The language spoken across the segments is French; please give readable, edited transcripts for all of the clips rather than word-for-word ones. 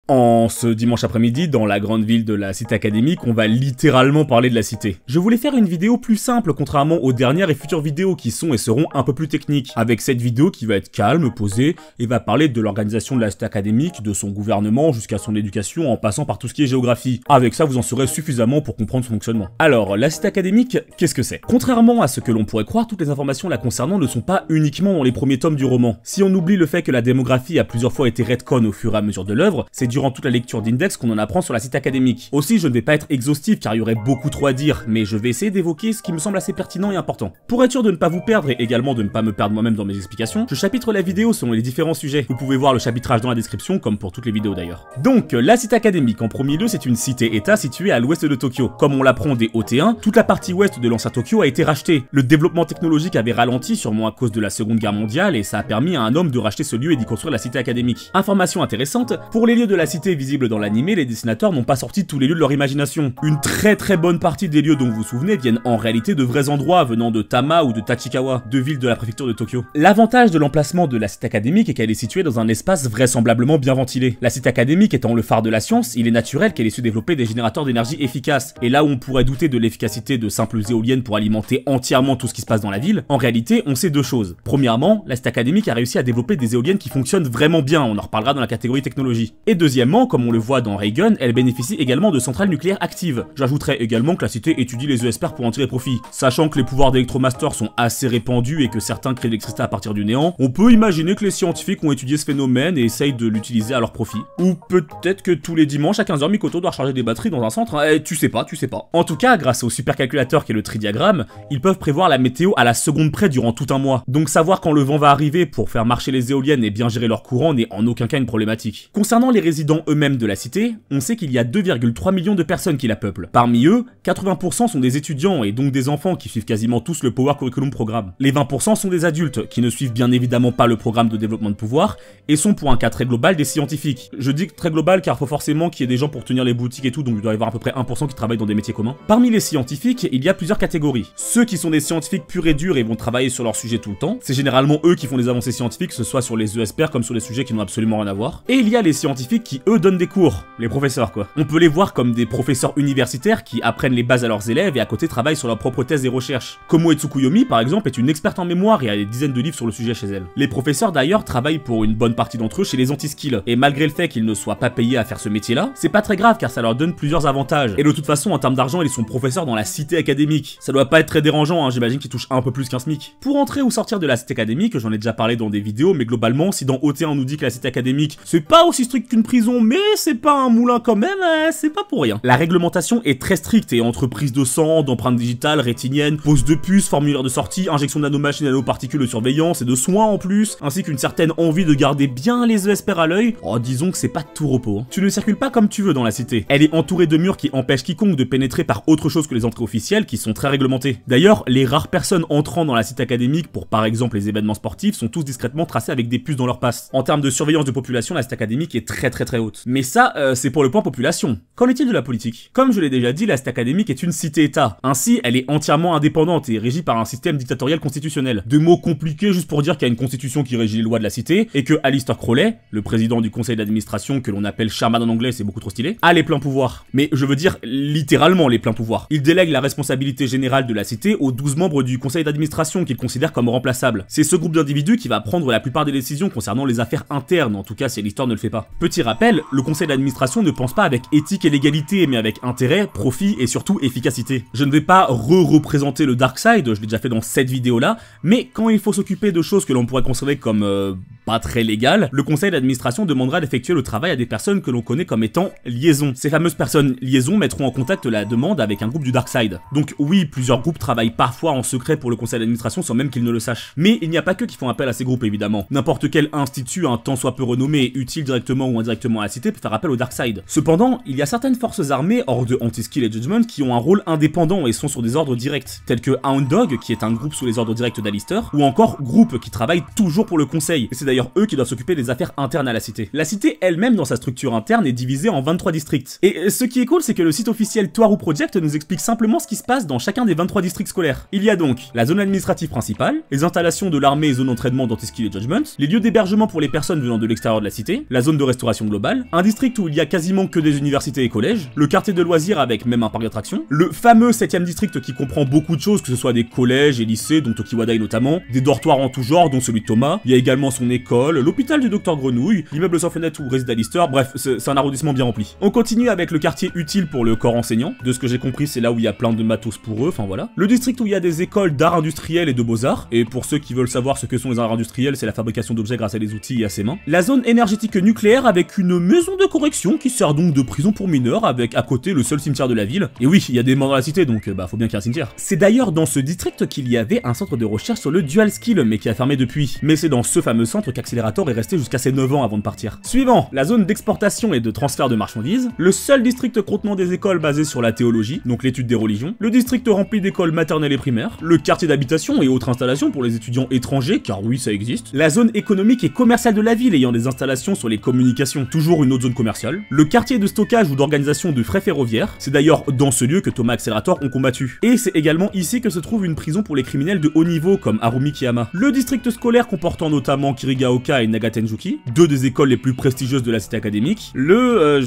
En ce dimanche après-midi, dans la grande ville de la cité académique, on va littéralement parler de la cité. Je voulais faire une vidéo plus simple, contrairement aux dernières et futures vidéos qui sont et seront un peu plus techniques. Avec cette vidéo qui va être calme, posée, et va parler de l'organisation de la cité académique, de son gouvernement jusqu'à son éducation, en passant par tout ce qui est géographie. Avec ça, vous en saurez suffisamment pour comprendre son fonctionnement. Alors, la cité académique, qu'est-ce que c'est? Contrairement à ce que l'on pourrait croire, toutes les informations la concernant ne sont pas uniquement dans les premiers tomes du roman. Si on oublie le fait que la démographie a plusieurs fois été retcon au fur et à mesure de l'œuvre, c'est durant toute la lecture d'index qu'on en apprend sur la cité académique. Aussi, je ne vais pas être exhaustif car il y aurait beaucoup trop à dire, mais je vais essayer d'évoquer ce qui me semble assez pertinent et important. Pour être sûr de ne pas vous perdre et également de ne pas me perdre moi-même dans mes explications, je chapitre la vidéo selon les différents sujets. Vous pouvez voir le chapitrage dans la description, comme pour toutes les vidéos d'ailleurs. Donc, la cité académique, en premier lieu, c'est une cité-état située à l'ouest de Tokyo. Comme on l'apprend des OT1, toute la partie ouest de l'ancien Tokyo a été rachetée. Le développement technologique avait ralenti, sûrement à cause de la Seconde Guerre mondiale, et ça a permis à un homme de racheter ce lieu et d'y construire la cité académique. Information intéressante, pour les lieux de la cité visibles dans l'animé, les dessinateurs n'ont pas sorti tous les lieux de leur imagination. Une très bonne partie des lieux dont vous vous souvenez viennent en réalité de vrais endroits venant de Tama ou de Tachikawa, deux villes de la préfecture de Tokyo. L'avantage de l'emplacement de la cité académique est qu'elle est située dans un espace vraisemblablement bien ventilé. La cité académique étant le phare de la science, il est naturel qu'elle ait su développer des générateurs d'énergie efficaces. Et là où on pourrait douter de l'efficacité de simples éoliennes pour alimenter entièrement tout ce qui se passe dans la ville, en réalité on sait deux choses. Premièrement, la cité académique a réussi à développer des éoliennes qui fonctionnent vraiment bien, on en reparlera dans la catégorie technologie. Et deuxièmement, comme on le voit dans Reigen, elle bénéficie également de centrales nucléaires actives. J'ajouterais également que la cité étudie les ESPR pour en tirer profit. Sachant que les pouvoirs d'Electromaster sont assez répandus et que certains créent de l'électricité à partir du néant, on peut imaginer que les scientifiques ont étudié ce phénomène et essayent de l'utiliser à leur profit. Ou peut-être que tous les dimanches à 15h, Mikoto doit recharger des batteries dans un centre, tu sais pas. En tout cas, grâce au supercalculateur qui est le tridiagramme, ils peuvent prévoir la météo à la seconde près durant tout un mois. Donc savoir quand le vent va arriver pour faire marcher les éoliennes et bien gérer leur courant n'est en aucun cas une problématique. Concernant les résidents eux-mêmes de la cité, on sait qu'il y a 2,3 millions de personnes qui la peuplent. Parmi eux, 80% sont des étudiants et donc des enfants qui suivent quasiment tous le Power Curriculum Programme. Les 20% sont des adultes qui ne suivent bien évidemment pas le programme de développement de pouvoir et sont pour un cas très global des scientifiques. Je dis très global car faut forcément qu'il y ait des gens pour tenir les boutiques et tout, donc il doit y avoir à peu près 1% qui travaillent dans des métiers communs. Parmi les scientifiques, il y a plusieurs catégories. Ceux qui sont des scientifiques purs et durs et vont travailler sur leur sujet tout le temps, c'est généralement eux qui font des avancées scientifiques, que ce soit sur les ESPR comme sur des sujets qui n'ont absolument rien à voir. Et il y a les scientifiques qui eux donnent des cours, les professeurs quoi. On peut les voir comme des professeurs universitaires qui apprennent les bases à leurs élèves et à côté travaillent sur leurs propres thèses et recherches. Komo Tsukuyomi par exemple est une experte en mémoire et a des dizaines de livres sur le sujet chez elle. Les professeurs d'ailleurs travaillent pour une bonne partie d'entre eux chez les anti-skills, et malgré le fait qu'ils ne soient pas payés à faire ce métier là, c'est pas très grave car ça leur donne plusieurs avantages. Et de toute façon en termes d'argent ils sont professeurs dans la cité académique. Ça doit pas être très dérangeant, hein, j'imagine qu'ils touchent un peu plus qu'un SMIC. Pour entrer ou sortir de la cité académique, j'en ai déjà parlé dans des vidéos, mais globalement si dans OT1 on nous dit que la cité académique c'est pas aussi strict qu'une prison mais c'est pas un moulin quand même, c'est pas pour rien. La réglementation est très stricte et entre prise de sang, d'empreintes digitales, rétiniennes, pose de puces, formulaire de sortie, injection de nanomachines et nanoparticules de surveillance et de soins en plus, ainsi qu'une certaine envie de garder bien les ESPR à l'œil, disons que c'est pas tout repos. Tu ne circules pas comme tu veux dans la cité. Elle est entourée de murs qui empêchent quiconque de pénétrer par autre chose que les entrées officielles qui sont très réglementées. D'ailleurs, les rares personnes entrant dans la cité académique pour par exemple les événements sportifs sont tous discrètement tracés avec des puces dans leur passe. En termes de surveillance de population, la cité académique est très haute. Mais ça, c'est pour le point population. Qu'en est-il de la politique? Comme je l'ai déjà dit, la cité académique est une cité-état. Ainsi, elle est entièrement indépendante et régie par un système dictatorial constitutionnel. Deux mots compliqués juste pour dire qu'il y a une constitution qui régit les lois de la cité et que Aleister Crowley, le président du conseil d'administration que l'on appelle chairman en anglais, c'est beaucoup trop stylé, a les pleins pouvoirs. Mais je veux dire littéralement les pleins pouvoirs. Il délègue la responsabilité générale de la cité aux 12 membres du conseil d'administration qu'il considère comme remplaçables. C'est ce groupe d'individus qui va prendre la plupart des décisions concernant les affaires internes, en tout cas si l'histoire ne le fait pas. Petit rappel, le conseil d'administration ne pense pas avec éthique et légalité, mais avec intérêt, profit et surtout efficacité. Je ne vais pas représenter le dark side, je l'ai déjà fait dans cette vidéo là, mais quand il faut s'occuper de choses que l'on pourrait considérer comme pas très légales, le conseil d'administration demandera d'effectuer le travail à des personnes que l'on connaît comme étant liaisons. Ces fameuses personnes liaisons mettront en contact la demande avec un groupe du dark side. Donc oui, plusieurs groupes travaillent parfois en secret pour le conseil d'administration sans même qu'ils ne le sachent. Mais il n'y a pas que qui font appel à ces groupes évidemment. N'importe quel institut un tant soit peu renommé et utile directement ou indirectement à la cité peut faire appel au dark side. Cependant, il y a certaines forces armées hors de Anti-Skill et Judgment qui ont un rôle indépendant et sont sur des ordres directs, tels que Hound Dog qui est un groupe sous les ordres directs d'Alister, ou encore Groupe qui travaille toujours pour le conseil, et c'est d'ailleurs eux qui doivent s'occuper des affaires internes à la cité. La cité elle-même dans sa structure interne est divisée en 23 districts. Et ce qui est cool c'est que le site officiel Toaru Project nous explique simplement ce qui se passe dans chacun des 23 districts scolaires. Il y a donc la zone administrative principale, les installations de l'armée et zones d'entraînement d'Anti-Skill et Judgment, les lieux d'hébergement pour les personnes venant de l'extérieur de la cité, la zone de restauration globale, un district où il y a quasiment que des universités et collèges, le quartier de loisirs avec même un parc d'attractions, le fameux 7ème district qui comprend beaucoup de choses, que ce soit des collèges et lycées, dont Tokiwadai notamment, des dortoirs en tout genre, dont celui de Thomas, il y a également son école, l'hôpital du docteur Grenouille, l'immeuble sans fenêtre où réside Alistair, bref, c'est un arrondissement bien rempli. On continue avec le quartier utile pour le corps enseignant, de ce que j'ai compris c'est là où il y a plein de matos pour eux, enfin voilà. Le district où il y a des écoles d'art industriel et de beaux-arts, et pour ceux qui veulent savoir ce que sont les arts industriels, c'est la fabrication d'objets grâce à des outils et à ses mains. La zone énergétique nucléaire avec une maison de correction qui sert donc de prison pour mineurs, avec à côté le seul cimetière de la ville. Et oui, il y a des morts dans la cité, donc faut bien qu'il y ait un cimetière. C'est d'ailleurs dans ce district qu'il y avait un centre de recherche sur le dual skill, mais qui a fermé depuis. Mais c'est dans ce fameux centre qu'Accelerator est resté jusqu'à ses 9 ans avant de partir. Suivant, la zone d'exportation et de transfert de marchandises, le seul district contenant des écoles basées sur la théologie, donc l'étude des religions, le district rempli d'écoles maternelles et primaires, le quartier d'habitation et autres installations pour les étudiants étrangers, car oui ça existe, la zone économique et commerciale de la ville ayant des installations sur les communications, toujours une autre zone commerciale, le quartier de stockage ou d'organisation de frais ferroviaires, c'est d'ailleurs dans ce lieu que Thomas et Accelerator ont combattu. Et c'est également ici que se trouve une prison pour les criminels de haut niveau comme Harumi Kiyama. Le district scolaire comportant notamment Kirigaoka et Nagatenjuki, deux des écoles les plus prestigieuses de la cité académique. En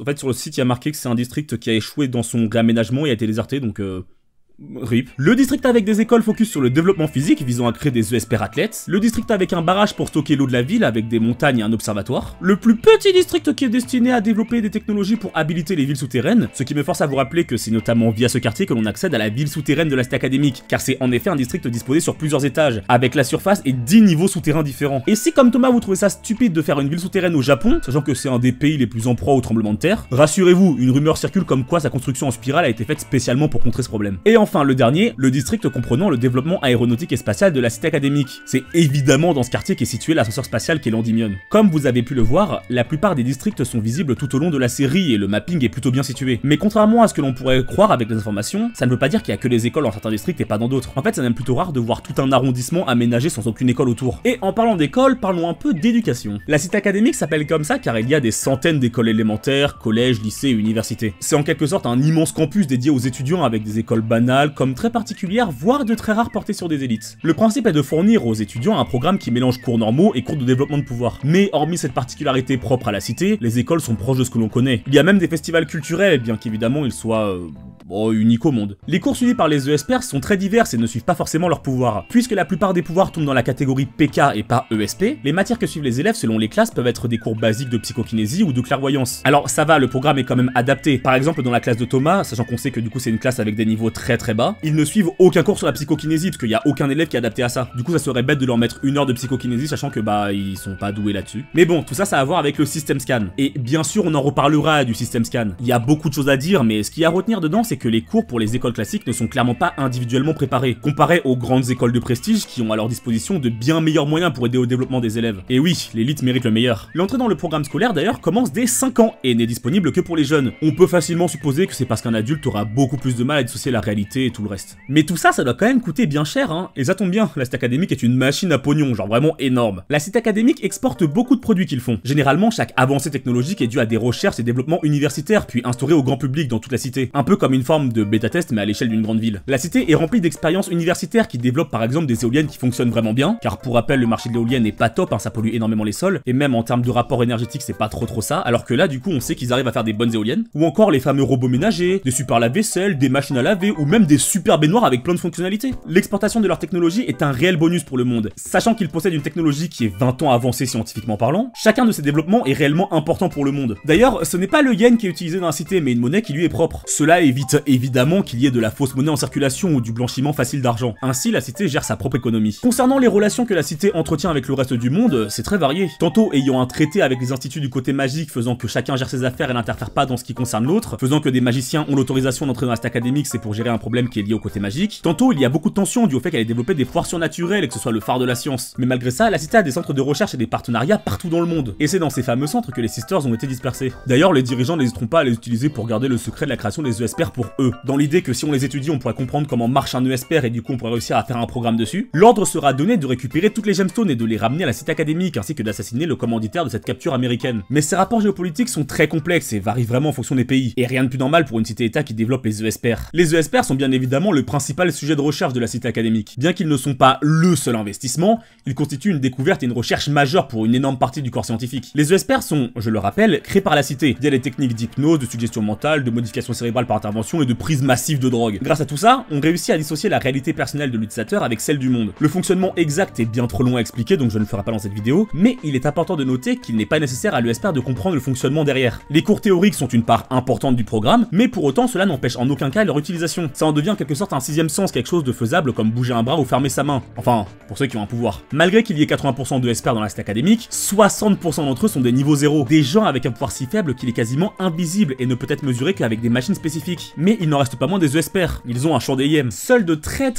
fait sur le site il y a marqué que c'est un district qui a échoué dans son réaménagement et a été déserté, donc RIP. Le district avec des écoles focus sur le développement physique visant à créer des ESPR athlètes, le district avec un barrage pour stocker l'eau de la ville avec des montagnes et un observatoire, le plus petit district qui est destiné à développer des technologies pour habiliter les villes souterraines, ce qui me force à vous rappeler que c'est notamment via ce quartier que l'on accède à la ville souterraine de la cité académique, car c'est en effet un district disposé sur plusieurs étages, avec la surface et 10 niveaux souterrains différents. Et si comme Thomas vous trouvez ça stupide de faire une ville souterraine au Japon, sachant que c'est un des pays les plus en proie au tremblement de terre, rassurez-vous, une rumeur circule comme quoi sa construction en spirale a été faite spécialement pour contrer ce problème. Et enfin le dernier, le district comprenant le développement aéronautique et spatial de la cité académique. C'est évidemment dans ce quartier qu'est situé l'ascenseur spatial qu'est l'Endymion. Comme vous avez pu le voir, la plupart des districts sont visibles tout au long de la série et le mapping est plutôt bien situé. Mais contrairement à ce que l'on pourrait croire avec les informations, ça ne veut pas dire qu'il y a que des écoles dans certains districts et pas dans d'autres. En fait, c'est même plutôt rare de voir tout un arrondissement aménagé sans aucune école autour. Et en parlant d'école, parlons un peu d'éducation. La cité académique s'appelle comme ça car il y a des centaines d'écoles élémentaires, collèges, lycées et universités. C'est en quelque sorte un immense campus dédié aux étudiants avec des écoles banales comme très particulière, voire de très rares portées sur des élites. Le principe est de fournir aux étudiants un programme qui mélange cours normaux et cours de développement de pouvoir. Mais hormis cette particularité propre à la cité, les écoles sont proches de ce que l'on connaît. Il y a même des festivals culturels, bien qu'évidemment ils soient uniques au monde. Les cours suivis par les ESPR sont très divers et ne suivent pas forcément leurs pouvoirs. Puisque la plupart des pouvoirs tombent dans la catégorie PK et pas ESP, les matières que suivent les élèves selon les classes peuvent être des cours basiques de psychokinésie ou de clairvoyance. Alors ça va, le programme est quand même adapté. Par exemple dans la classe de Thomas, sachant qu'on sait que du coup c'est une classe avec des niveaux très bas, ils ne suivent aucun cours sur la psychokinésie parce qu'il y a aucun élève qui est adapté à ça. Du coup ça serait bête de leur mettre 1 heure de psychokinésie sachant que ils sont pas doués là-dessus. Mais bon, tout ça a à voir avec le system scan. Et bien sûr on en reparlera du system scan. Il y a beaucoup de choses à dire, mais ce qu'il y a à retenir dedans c'est que les cours pour les écoles classiques ne sont clairement pas individuellement préparés, comparés aux grandes écoles de prestige qui ont à leur disposition de bien meilleurs moyens pour aider au développement des élèves. Et oui, l'élite mérite le meilleur. L'entrée dans le programme scolaire d'ailleurs commence dès 5 ans et n'est disponible que pour les jeunes. On peut facilement supposer que c'est parce qu'un adulte aura beaucoup plus de mal à dissocier la réalité et tout le reste. Mais tout ça doit quand même coûter bien cher, hein. Et ça tombe bien, la cité académique est une machine à pognon, genre vraiment énorme. La cité académique exporte beaucoup de produits qu'ils font. Généralement, chaque avancée technologique est due à des recherches et développements universitaires, puis instaurés au grand public dans toute la cité. Un peu comme une forme de bêta-test, mais à l'échelle d'une grande ville. La cité est remplie d'expériences universitaires qui développent par exemple des éoliennes qui fonctionnent vraiment bien, car pour rappel, le marché de l'éolienne n'est pas top, hein, ça pollue énormément les sols, et même en termes de rapport énergétique, c'est pas trop ça, alors que là, du coup, on sait qu'ils arrivent à faire des bonnes éoliennes, ou encore les fameux robots ménagers, des super lave-vaisselle, des machines à laver, ou même des super baignoires avec plein de fonctionnalités. L'exportation de leur technologie est un réel bonus pour le monde. Sachant qu'ils possèdent une technologie qui est 20 ans avancée scientifiquement parlant, chacun de ces développements est réellement important pour le monde. D'ailleurs, ce n'est pas le yen qui est utilisé dans la cité, mais une monnaie qui lui est propre. Cela évite évidemment qu'il y ait de la fausse monnaie en circulation ou du blanchiment facile d'argent. Ainsi, la cité gère sa propre économie. Concernant les relations que la cité entretient avec le reste du monde, c'est très varié. Tantôt ayant un traité avec les instituts du côté magique faisant que chacun gère ses affaires et n'interfère pas dans ce qui concerne l'autre, faisant que des magiciens ont l'autorisation d'entrer dans la cité académique, c'est pour gérer un problème qui est lié au côté magique. Tantôt, il y a beaucoup de tensions dû au fait qu'elle ait développé des pouvoirs surnaturels et que ce soit le phare de la science. Mais malgré ça, la cité a des centres de recherche et des partenariats partout dans le monde. Et c'est dans ces fameux centres que les Sisters ont été dispersés. D'ailleurs, les dirigeants n'hésiteront pas à les utiliser pour garder le secret de la création des ESPR pour eux. Dans l'idée que si on les étudie, on pourrait comprendre comment marche un ESPR et du coup on pourrait réussir à faire un programme dessus, l'ordre sera donné de récupérer toutes les gemstones et de les ramener à la cité académique ainsi que d'assassiner le commanditaire de cette capture américaine. Mais ces rapports géopolitiques sont très complexes et varient vraiment en fonction des pays. Et rien de plus normal pour une cité-état qui développe les ESPR. Les ESPR sont bien bien évidemment le principal sujet de recherche de la cité académique. Bien qu'ils ne sont pas le seul investissement, ils constituent une découverte et une recherche majeure pour une énorme partie du corps scientifique. Les ESPR sont, je le rappelle, créés par la cité, via les techniques d'hypnose, de suggestion mentale, de modification cérébrale par intervention et de prise massive de drogue. Grâce à tout ça, on réussit à dissocier la réalité personnelle de l'utilisateur avec celle du monde. Le fonctionnement exact est bien trop long à expliquer, donc je ne le ferai pas dans cette vidéo, mais il est important de noter qu'il n'est pas nécessaire à l'ESPR de comprendre le fonctionnement derrière. Les cours théoriques sont une part importante du programme, mais pour autant cela n'empêche en aucun cas leur utilisation. Ça en devient en quelque sorte un sixième sens, quelque chose de faisable comme bouger un bras ou fermer sa main. Enfin, pour ceux qui ont un pouvoir. Malgré qu'il y ait 80% de ESPR dans la cité académique, 60% d'entre eux sont des niveaux 0. Des gens avec un pouvoir si faible qu'il est quasiment invisible et ne peut être mesuré qu'avec des machines spécifiques. Mais il n'en reste pas moins des ESPR. Ils ont un champ d'EIM. Seuls de très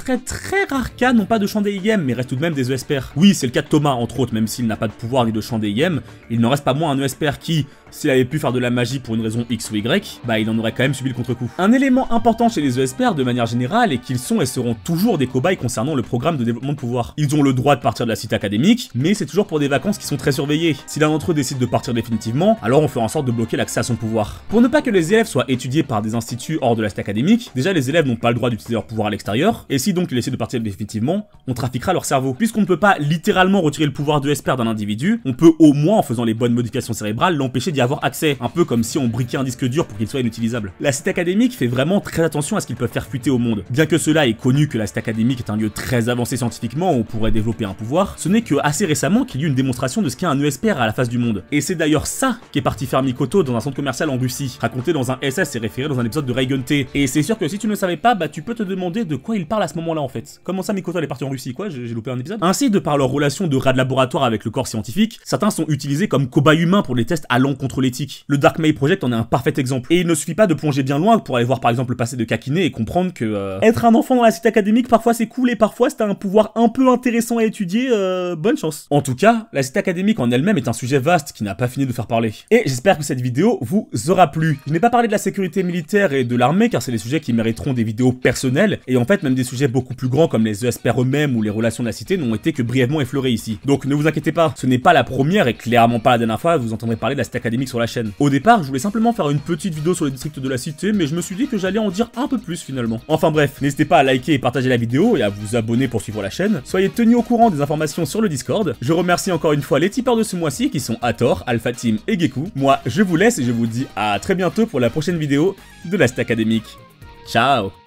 rares cas n'ont pas de champ d'EIM, mais restent tout de même des ESPR. Oui, c'est le cas de Thomas, entre autres, même s'il n'a pas de pouvoir ni de champ d'EIM, il n'en reste pas moins un ESPR qui, s'il avait pu faire de la magie pour une raison X ou Y, bah il en aurait quand même subi le contre-coup. Un élément important chez les ESPR de manière générale est qu'ils sont et seront toujours des cobayes concernant le programme de développement de pouvoir. Ils ont le droit de partir de la cité académique, mais c'est toujours pour des vacances qui sont très surveillées. Si l'un d'entre eux décide de partir définitivement, alors on fait en sorte de bloquer l'accès à son pouvoir. Pour ne pas que les élèves soient étudiés par des instituts hors de la cité académique, déjà les élèves n'ont pas le droit d'utiliser leur pouvoir à l'extérieur, et si donc ils décident de partir définitivement, on trafiquera leur cerveau. Puisqu'on ne peut pas littéralement retirer le pouvoir de ESPR d'un individu, on peut au moins en faisant les bonnes modifications cérébrales l'empêcher d'y avoir accès, un peu comme si on briquait un disque dur pour qu'il soit inutilisable. La cité académique fait vraiment très attention à ce qu'ils peuvent faire fuiter au monde. Bien que cela est connu que la cité académique est un lieu très avancé scientifiquement où on pourrait développer un pouvoir, ce n'est que assez récemment qu'il y a eu une démonstration de ce qu'est un ESPR à la face du monde. Et c'est d'ailleurs ça qu'est parti faire Mikoto dans un centre commercial en Russie, raconté dans un SS et référé dans un épisode de Reigen T. Et c'est sûr que si tu ne le savais pas, bah tu peux te demander de quoi il parle à ce moment-là en fait. Comment ça Mikoto elle est partie en Russie quoi? J'ai loupé un épisode. Ainsi, de par leur relation de rat de laboratoire avec le corps scientifique, certains sont utilisés comme cobayes humains pour les tests allant contre l'éthique. Le Dark May Project en est un parfait exemple. Et il ne suffit pas de plonger bien loin pour aller voir par exemple le passé de Kakine et comprendre que être un enfant dans la cité académique parfois c'est cool et parfois c'est un pouvoir un peu intéressant à étudier, bonne chance. En tout cas, la cité académique en elle-même est un sujet vaste qui n'a pas fini de faire parler. Et j'espère que cette vidéo vous aura plu. Je n'ai pas parlé de la sécurité militaire et de l'armée car c'est des sujets qui mériteront des vidéos personnelles et en fait même des sujets beaucoup plus grands comme les ESPR eux-mêmes ou les relations de la cité n'ont été que brièvement effleurés ici. Donc ne vous inquiétez pas, ce n'est pas la première et clairement pas la dernière fois que vous entendrez parler de la cité académique sur la chaîne. Au départ, je voulais simplement faire une petite vidéo sur les districts de la cité, mais je me suis dit que j'allais en dire un peu plus finalement. Enfin bref, n'hésitez pas à liker et partager la vidéo et à vous abonner pour suivre la chaîne. Soyez tenus au courant des informations sur le Discord. Je remercie encore une fois les tipeurs de ce mois-ci qui sont Hathor, Alpha Team et Geku. Moi, je vous laisse et je vous dis à très bientôt pour la prochaine vidéo de la cité académique. Ciao!